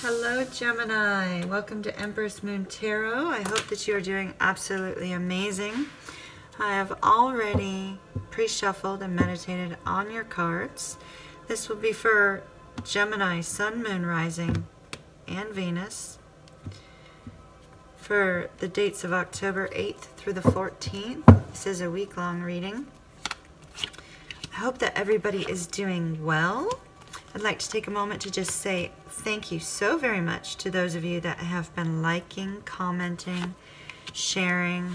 Hello Gemini, welcome to Empress Moon Tarot. I hope that you are doing absolutely amazing. I have already pre-shuffled and meditated on your cards. This will be for Gemini, Sun, Moon, Rising, and Venus for the dates of October 8th through the 14th. This is a week-long reading. I hope that everybody is doing well. I'd like to take a moment to just say thank you so very much to those of you that have been liking, commenting, sharing,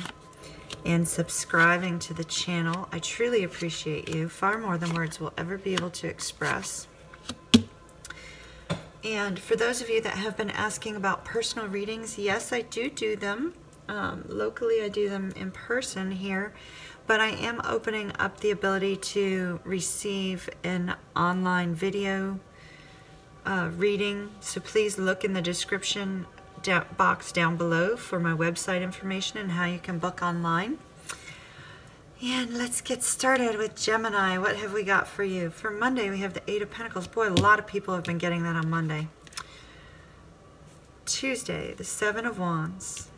and subscribing to the channel. I truly appreciate you, far more than words will ever be able to express. And for those of you that have been asking about personal readings, yes, I do them. Locally, I do them in person here, but I am opening up the ability to receive an online video reading. So please look in the description box down below for my website information and how you can book online. And let's get started with Gemini. What have we got for you? For Monday, we have the Eight of Pentacles. Boy, a lot of people have been getting that on Monday. Tuesday, the Seven of Wands.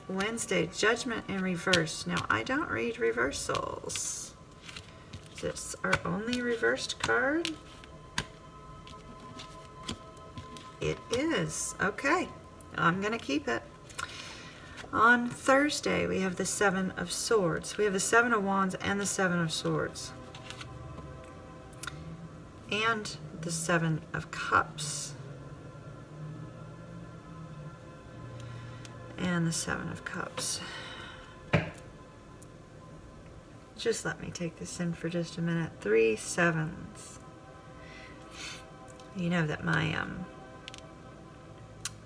Wednesday, Judgment in reverse. Now, I don't read reversals. Is this our only reversed card? It is. Okay. I'm going to keep it. On Thursday, we have the Seven of Swords. We have the Seven of Wands and the Seven of Swords. And the Seven of Cups. And the Seven of Cups. Just let me take this in for just a minute. 3 sevens. You know that my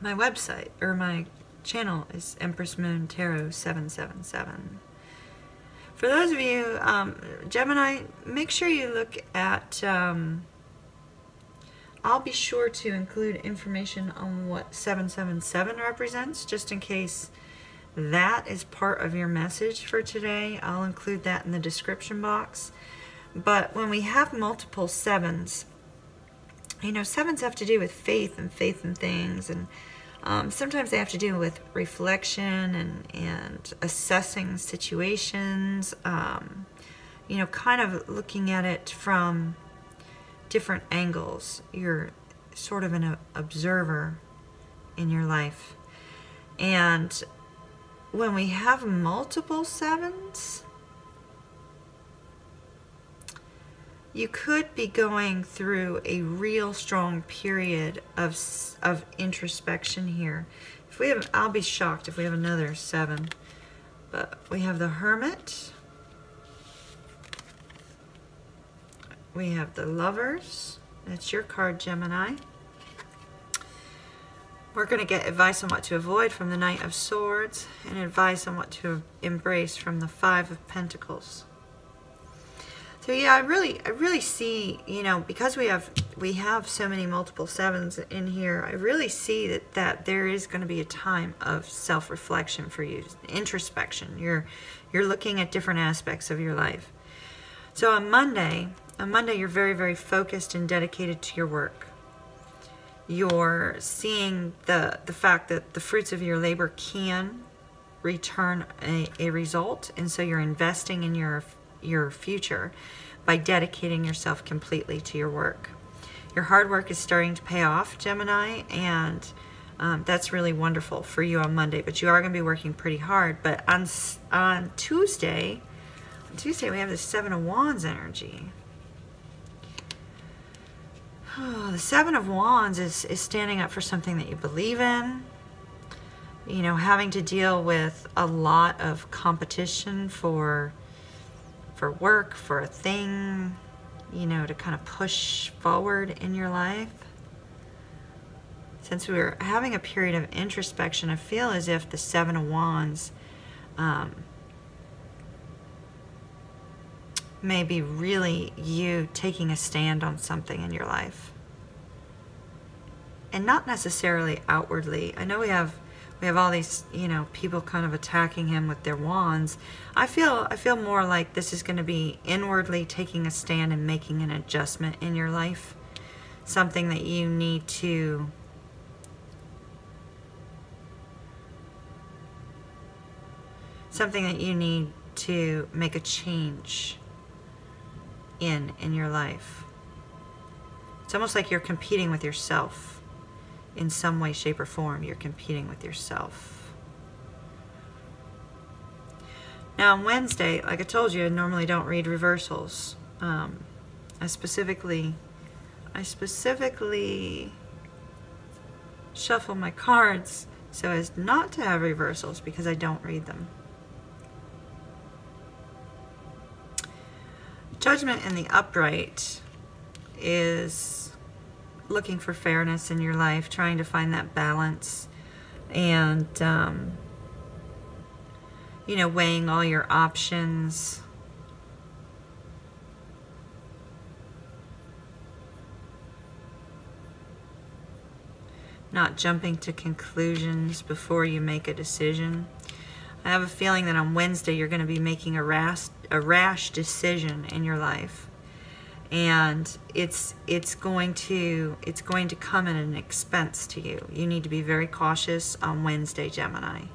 my website or my channel is Empress Moon Tarot 777. For those of you Gemini, make sure you look at I'll be sure to include information on what 777 represents, just in case that is part of your message for today. I'll include that in the description box. But when we have multiple sevens, you know, sevens have to do with faith in things, and sometimes they have to do with reflection and assessing situations, you know, kind of looking at it from different angles. You're sort of an observer in your life. And when we have multiple sevens, you could be going through a real strong period of introspection here. If we have, I'll be shocked if we have another seven. But we have the Hermit. We have the Lovers. That's your card, Gemini. We're going to get advice on what to avoid from the Knight of Swords and advice on what to embrace from the Five of Pentacles. So yeah, I really see, you know, because we have so many multiple sevens in here, I really see that there is going to be a time of self-reflection for you, introspection. You're looking at different aspects of your life. So on Monday, you're very, very focused and dedicated to your work. You're seeing the fact that the fruits of your labor can return a result, and so you're investing in your future by dedicating yourself completely to your work. Your hard work is starting to pay off, Gemini, and that's really wonderful for you on Monday, but you are going to be working pretty hard. But on Tuesday we have the Seven of Wands energy. Oh, the Seven of Wands is standing up for something that you believe in. You know, having to deal with a lot of competition for work, for a thing, you know, to kind of push forward in your life. Since we're having a period of introspection, I feel as if the Seven of Wands may be really you taking a stand on something in your life. And not necessarily outwardly. I know we have all these, you know, people kind of attacking him with their wands. I feel more like this is going to be inwardly taking a stand and making an adjustment in your life. something that you need to make a change in your life. It's almost like you're competing with yourself in some way, shape, or form. You're competing with yourself. Now on Wednesday, like I told you, I normally don't read reversals. I specifically shuffle my cards so as not to have reversals because I don't read them. Judgment in the upright is looking for fairness in your life, trying to find that balance, and you know, weighing all your options. Not jumping to conclusions before you make a decision. I have a feeling that on Wednesday you're going to be making a rash decision in your life, and it's going to come at an expense to you. You need to be very cautious on Wednesday, Gemini.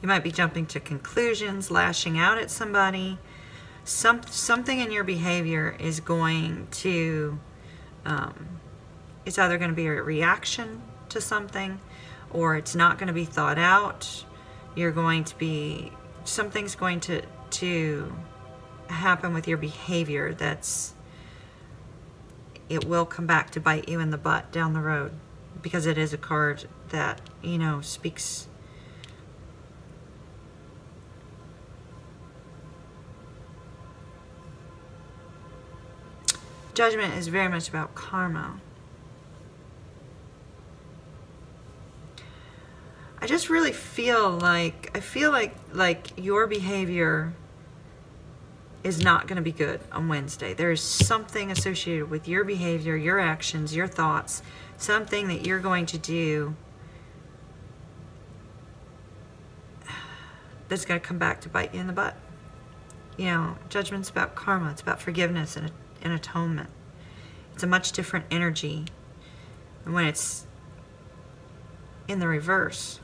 You might be jumping to conclusions, lashing out at somebody. Something in your behavior is going to, it's either going to be a reaction to something, or it's not going to be thought out. You're going to be, something's going to happen with your behavior it will come back to bite you in the butt down the road, because it is a card that, you know, speaks. Judgment is very much about karma. I just really feel like, your behavior is not going to be good on Wednesday. There is something associated with your behavior, your actions, your thoughts, something that you're going to do that's going to come back to bite you in the butt. You know, judgment's about karma. It's about forgiveness and atonement. It's a much different energy than when it's in the reverse.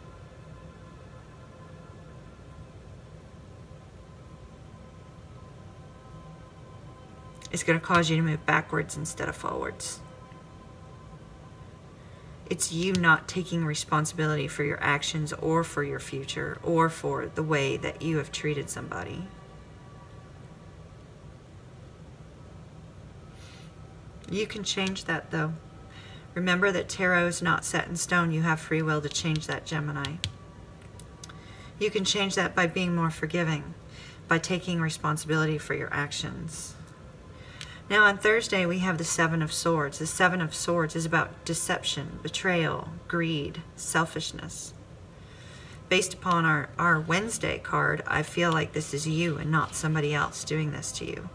It's going to cause you to move backwards instead of forwards. It's you not taking responsibility for your actions or for your future or for the way that you have treated somebody. You can change that, though. Remember that tarot is not set in stone. You have free will to change that, Gemini. You can change that by being more forgiving, by taking responsibility for your actions. Now on Thursday, we have the Seven of Swords. The Seven of Swords is about deception, betrayal, greed, selfishness. Based upon our Wednesday card, I feel like this is you and not somebody else doing this to you.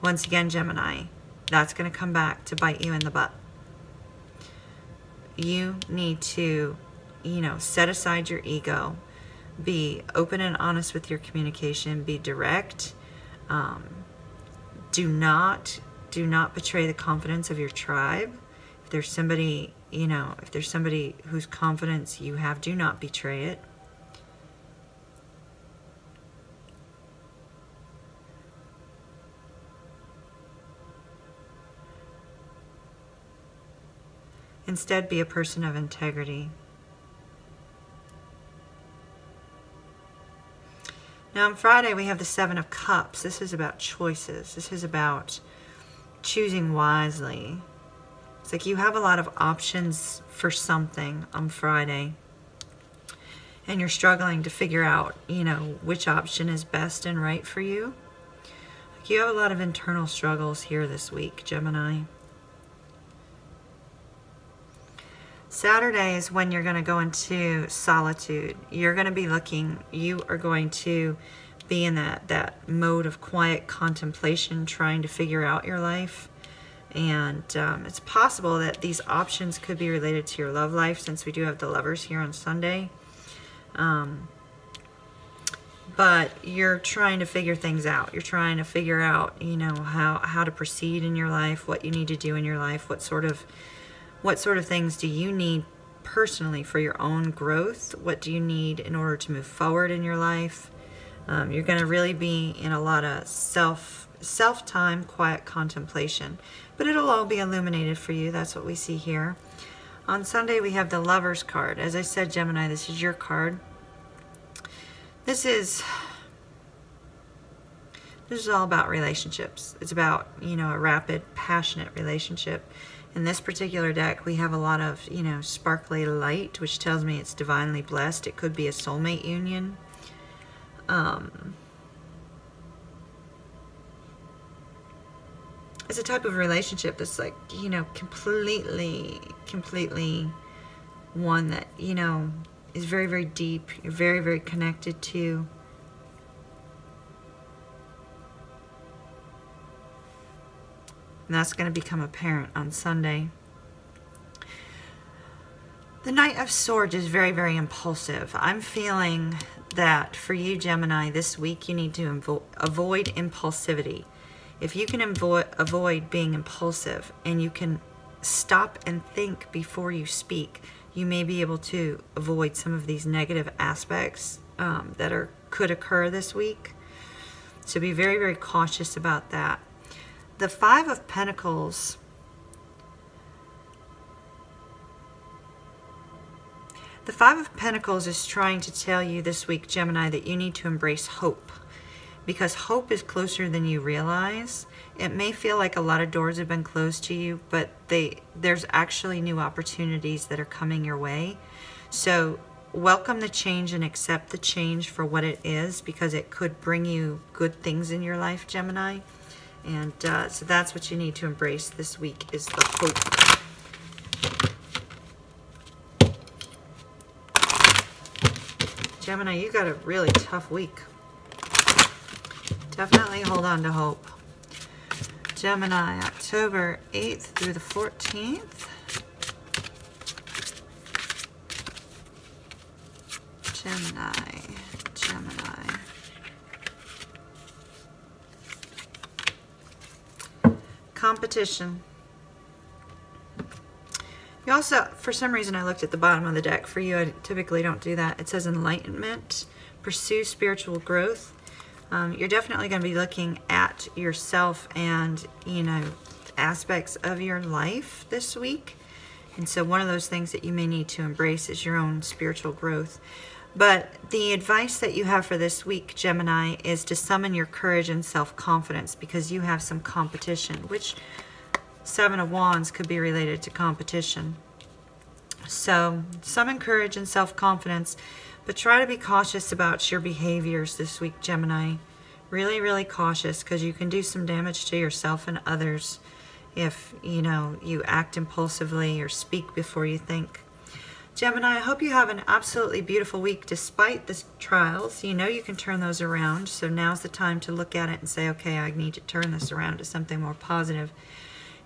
Once again, Gemini, that's going to come back to bite you in the butt. You need to, you know, set aside your ego. Be open and honest with your communication. Be direct. Do not betray the confidence of your tribe. If there's somebody, you know, if there's somebody whose confidence you have, do not betray it. Instead, be a person of integrity. Now on Friday, we have the Seven of Cups. This is about choices. This is about choosing wisely. It's like you have a lot of options for something on Friday, and you're struggling to figure out, you know, which option is best and right for you. Like you have a lot of internal struggles here this week, Gemini. Saturday is when you're going to go into solitude. You're going to be looking, you are going to be in that mode of quiet contemplation, trying to figure out your life. And it's possible that these options could be related to your love life, since we do have the Lovers here on Sunday. but you're trying to figure things out. You're trying to figure out, you know, how to proceed in your life, what you need to do in your life, what sort of things do you need personally for your own growth? What do you need in order to move forward in your life? You're going to really be in a lot of self-time, quiet contemplation, but it'll all be illuminated for you. That's what we see here. On Sunday, we have the Lovers card. As I said, Gemini, this is your card. This is all about relationships. It's about, you know, a rapid, passionate relationship. In this particular deck, we have a lot of, you know, sparkly light, which tells me it's divinely blessed. It could be a soulmate union. It's a type of relationship that's like, you know, completely one that, you know, is very, very deep. You're very, very connected to. And that's going to become apparent on Sunday. The Knight of Swords is very, very impulsive. I'm feeling that for you, Gemini, this week you need to avoid impulsivity. If you can avoid being impulsive and you can stop and think before you speak, you may be able to avoid some of these negative aspects that could occur this week. So be very, very cautious about that. The Five of Pentacles. The Five of Pentacles is trying to tell you this week, Gemini, that you need to embrace hope. Because hope is closer than you realize. It may feel like a lot of doors have been closed to you, but there's actually new opportunities that are coming your way. So welcome the change and accept the change for what it is, because it could bring you good things in your life, Gemini. And so that's what you need to embrace this week, is the hope. Gemini, you got a really tough week. Definitely hold on to hope. Gemini, October 8th through the 14th. Gemini. Competition. You also, for some reason, I looked at the bottom of the deck. For you, I typically don't do that. It says enlightenment, pursue spiritual growth. You're definitely going to be looking at yourself and, you know, aspects of your life this week. And so one of those things that you may need to embrace is your own spiritual growth. But the advice that you have for this week, Gemini, is to summon your courage and self-confidence, because you have some competition, which Seven of Wands could be related to competition. So summon courage and self-confidence, but try to be cautious about your behaviors this week, Gemini. Really, really cautious, because you can do some damage to yourself and others if, you know, you act impulsively or speak before you think. Gemini, I hope you have an absolutely beautiful week despite the trials. You know you can turn those around, so now's the time to look at it and say, okay, I need to turn this around to something more positive.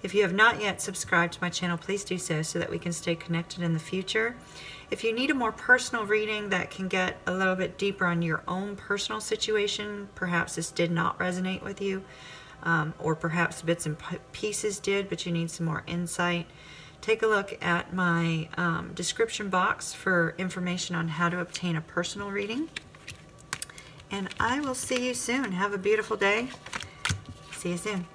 If you have not yet subscribed to my channel, please do so that we can stay connected in the future. If you need a more personal reading that can get a little bit deeper on your own personal situation, perhaps this did not resonate with you, or perhaps bits and pieces did, but you need some more insight, take a look at my description box for information on how to obtain a personal reading. And I will see you soon. Have a beautiful day. See you soon.